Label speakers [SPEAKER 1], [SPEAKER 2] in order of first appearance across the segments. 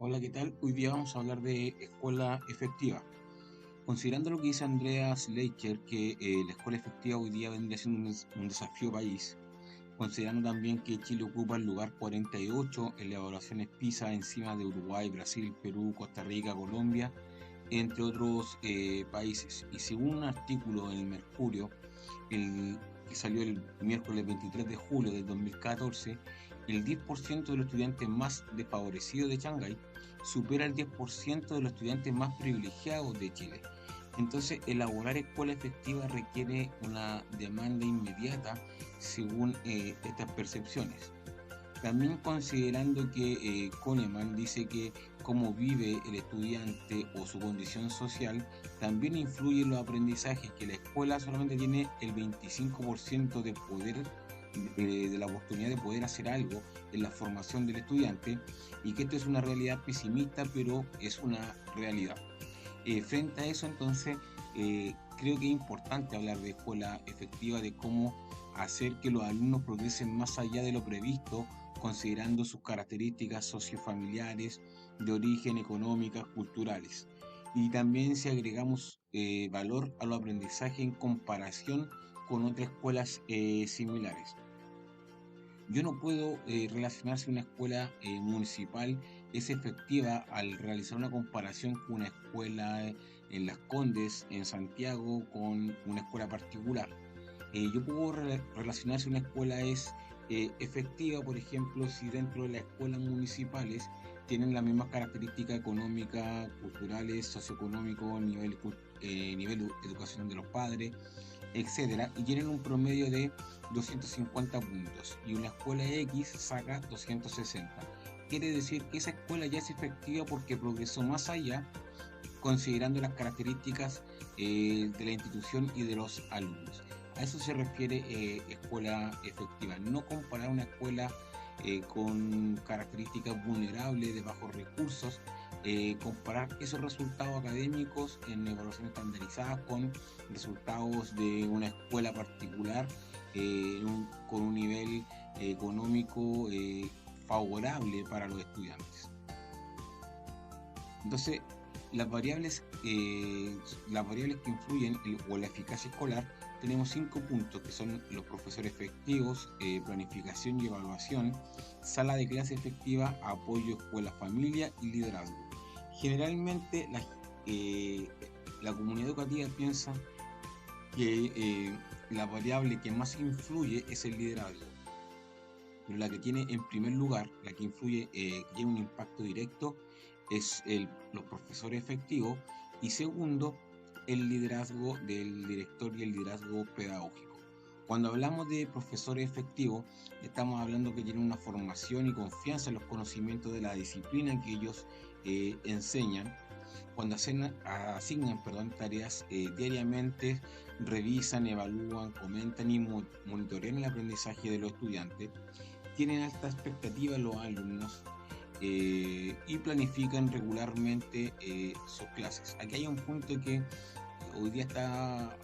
[SPEAKER 1] Hola, ¿qué tal? Hoy día vamos a hablar de escuela efectiva. Considerando lo que dice Andreas Leicher, que la escuela efectiva hoy día vendría siendo un desafío país, considerando también que Chile ocupa el lugar 48 en las evaluaciones PISA encima de Uruguay, Brasil, Perú, Costa Rica, Colombia, entre otros países. Y según un artículo en el Mercurio, que salió el miércoles 23 de julio del 2014, el 10% de los estudiantes más desfavorecidos de Shanghái supera el 10% de los estudiantes más privilegiados de Chile. Entonces, elaborar escuela efectiva requiere una demanda inmediata según estas percepciones. También considerando que Kahneman dice que cómo vive el estudiante o su condición social también influye en los aprendizajes, que la escuela solamente tiene el 25% de poder, de la oportunidad de poder hacer algo en la formación del estudiante, y que esto es una realidad pesimista, pero es una realidad. Frente a eso, entonces, creo que es importante hablar de escuela efectiva, de cómo hacer que los alumnos progresen más allá de lo previsto, considerando sus características sociofamiliares, de origen, económicas, culturales. Y también si agregamos valor a los aprendizajes en comparación con otras escuelas similares. Yo no puedo relacionar si una escuela municipal es efectiva al realizar una comparación con una escuela en Las Condes, en Santiago, con una escuela particular. Yo puedo relacionar si una escuela es efectiva, por ejemplo, si dentro de las escuelas municipales tienen las mismas características económicas, culturales, socioeconómicos, nivel educacional de los padres, etcétera, y tienen un promedio de 250 puntos y una escuela X saca 260. Quiere decir que esa escuela ya es efectiva porque progresó más allá, considerando las características de la institución y de los alumnos. A eso se refiere escuela efectiva. No comparar una escuela con características vulnerables de bajos recursos, comparar esos resultados académicos en evaluación estandarizada con resultados de una escuela particular con un nivel económico favorable para los estudiantes. Entonces, las variables que influyen en la eficacia escolar, tenemos 5 puntos que son los profesores efectivos, planificación y evaluación, sala de clase efectiva, apoyo escuela-familia y liderazgo. Generalmente eh, la comunidad educativa piensa que la variable que más influye es el liderazgo, pero la que tiene en primer lugar, la que influye, que tiene un impacto directo, es los profesores efectivos, y segundo, el liderazgo del director y el liderazgo pedagógico. Cuando hablamos de profesores efectivos, estamos hablando que tienen una formación y confianza en los conocimientos de la disciplina que ellos enseñan. Cuando asignan tareas diariamente, revisan, evalúan, comentan y monitorean el aprendizaje de los estudiantes, tienen alta expectativa los alumnos y planifican regularmente sus clases. Aquí hay un punto que hoy día está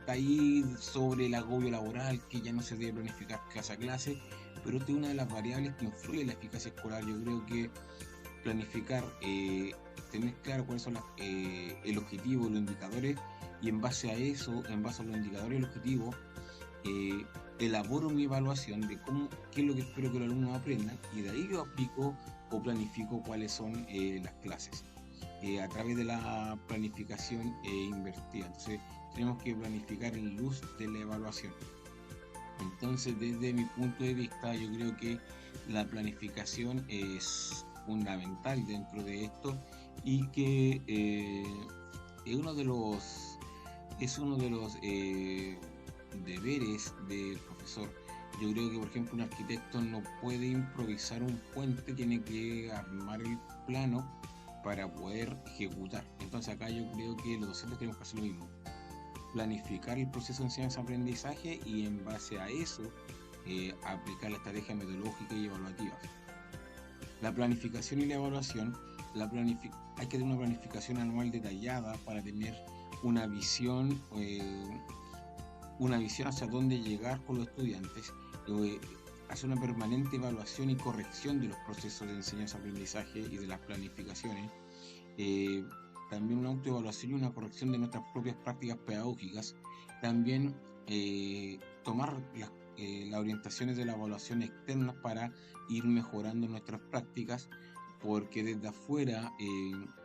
[SPEAKER 1] ahí sobre el agobio laboral, que ya no se debe planificar clase a clase, pero esta es una de las variables que influye en la eficacia escolar. Yo creo que planificar, tener claro cuáles son el objetivo, los indicadores, y en base a eso, en base a los indicadores y el objetivo, eh, elaboro mi evaluación de qué es lo que espero que los alumnos aprendan, y de ahí yo aplico o planifico cuáles son las clases a través de la planificación invertida. Entonces, tenemos que planificar en luz de la evaluación. Entonces, desde mi punto de vista, yo creo que la planificación es fundamental dentro de esto, y que es uno de los deberes del profesor. Yo creo que, por ejemplo, un arquitecto no puede improvisar un puente, tiene que armar el plano para poder ejecutar. Entonces acá yo creo que los docentes tenemos que hacer lo mismo: planificar el proceso de enseñanza-aprendizaje y en base a eso aplicar la estrategia metodológica y evaluativa. La planificación y la evaluación, hay que tener una planificación anual detallada para tener una visión, una visión hacia dónde llegar con los estudiantes. Eh, hacer una permanente evaluación y corrección de los procesos de enseñanza-aprendizaje y de las planificaciones. eh, También una autoevaluación y una corrección de nuestras propias prácticas pedagógicas. También tomar las orientaciones de la evaluación externa para ir mejorando nuestras prácticas, porque desde afuera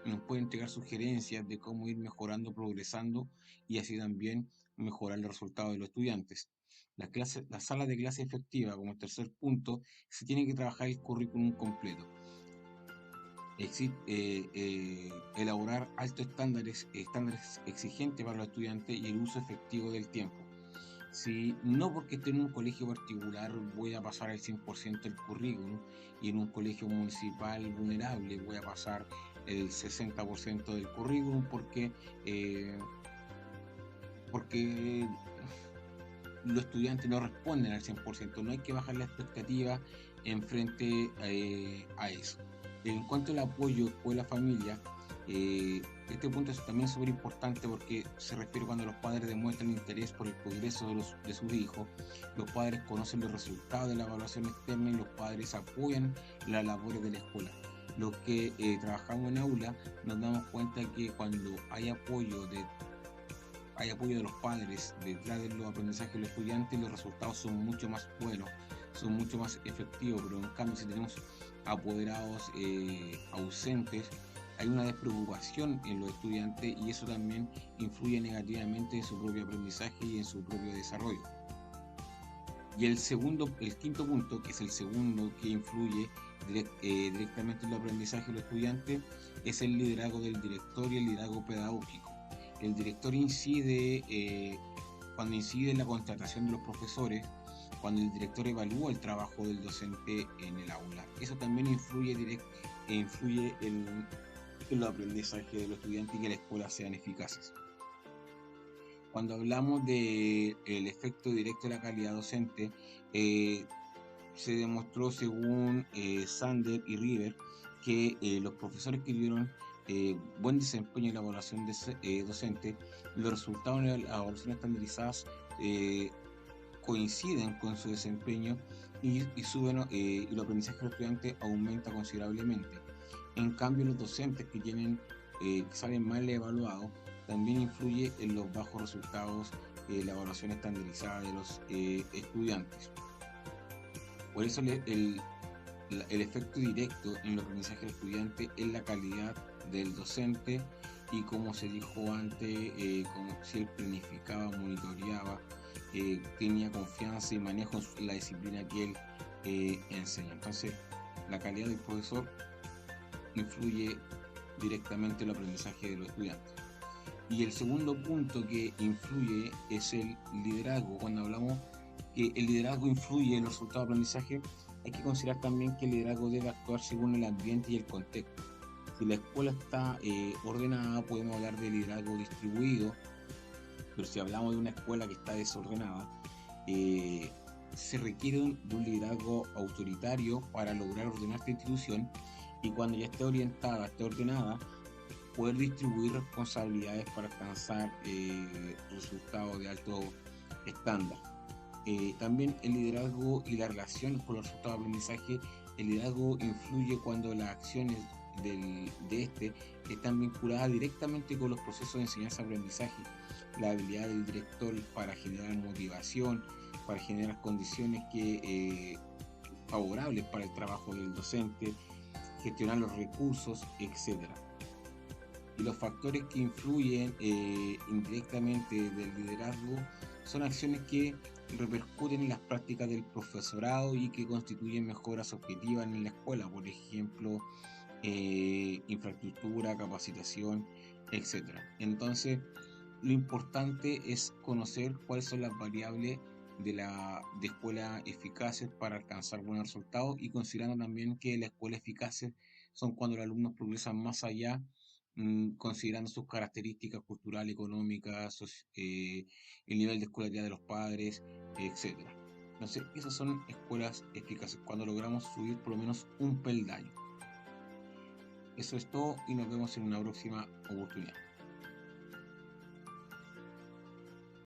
[SPEAKER 1] nos pueden entregar sugerencias de cómo ir mejorando, progresando y así también mejorar los resultados de los estudiantes. La sala de clase efectiva, como tercer punto, se tiene que trabajar el currículum completo. Elaborar altos estándares exigentes para los estudiantes y el uso efectivo del tiempo. Si no porque esté en un colegio particular voy a pasar el 100% del currículum, y en un colegio municipal vulnerable voy a pasar el 60% del currículum porque los estudiantes no responden al 100%. No hay que bajar la expectativa en frente a eso. En cuanto al apoyo escuela-familia, este punto es también súper importante porque se refiere cuando los padres demuestran interés por el progreso de sus hijos. Los padres conocen los resultados de la evaluación externa y los padres apoyan las labores de la escuela. Los que trabajamos en aula nos damos cuenta que cuando hay apoyo de los padres detrás de los aprendizajes de los estudiantes, los resultados son mucho más buenos, son mucho más efectivos. Pero en cambio, si tenemos apoderados ausentes, hay una despreocupación en los estudiantes y eso también influye negativamente en su propio aprendizaje y en su propio desarrollo. Y el quinto punto, que es el segundo que influye directamente en el aprendizaje de los estudiantes, es el liderazgo del director y el liderazgo pedagógico. El director cuando incide en la contratación de los profesores, cuando el director evalúa el trabajo del docente en el aula. Eso también influye en los aprendizajes de los estudiantes y que las escuelas sean eficaces. Cuando hablamos del efecto directo de la calidad docente, se demostró según Sander y River que los profesores que tuvieron buen desempeño en la evaluación docente, los resultados de las evaluaciones estandarizadas coinciden con su desempeño y los aprendizajes de los estudiantes aumenta considerablemente. En cambio, los docentes que salen mal evaluados también influye en los bajos resultados de la evaluación estandarizada de los estudiantes. Por eso el efecto directo en los aprendizajes del estudiante es la calidad del docente y, como se dijo antes, como si él planificaba, monitoreaba, tenía confianza y manejo en la disciplina que él enseña. Entonces, la calidad del profesor influye directamente en el aprendizaje de los estudiantes. Y el segundo punto que influye es el liderazgo. Cuando hablamos que el liderazgo influye en los resultados de aprendizaje, hay que considerar también que el liderazgo debe actuar según el ambiente y el contexto. Si la escuela está ordenada, podemos hablar de liderazgo distribuido, pero si hablamos de una escuela que está desordenada, se requiere de un liderazgo autoritario para lograr ordenar esta institución, y cuando ya esté orientada, esté ordenada, poder distribuir responsabilidades para alcanzar resultados de alto estándar. También el liderazgo y la relación con los resultados de aprendizaje. El liderazgo influye cuando las acciones de este están vinculadas directamente con los procesos de enseñanza-aprendizaje. La habilidad del director para generar motivación, para generar condiciones favorables para el trabajo del docente, gestionar los recursos, etc. Y los factores que influyen indirectamente del liderazgo son acciones que repercuten en las prácticas del profesorado y que constituyen mejoras objetivas en la escuela, por ejemplo, infraestructura, capacitación, etc. Entonces, lo importante es conocer cuáles son las variables de escuelas eficaces para alcanzar buenos resultados, y considerando también que las escuelas eficaces son cuando los alumnos progresan más allá, considerando sus características culturales, económicas, el nivel de escolaridad de los padres, etc. Entonces, esas son escuelas eficaces, cuando logramos subir por lo menos un peldaño. Eso es todo y nos vemos en una próxima oportunidad.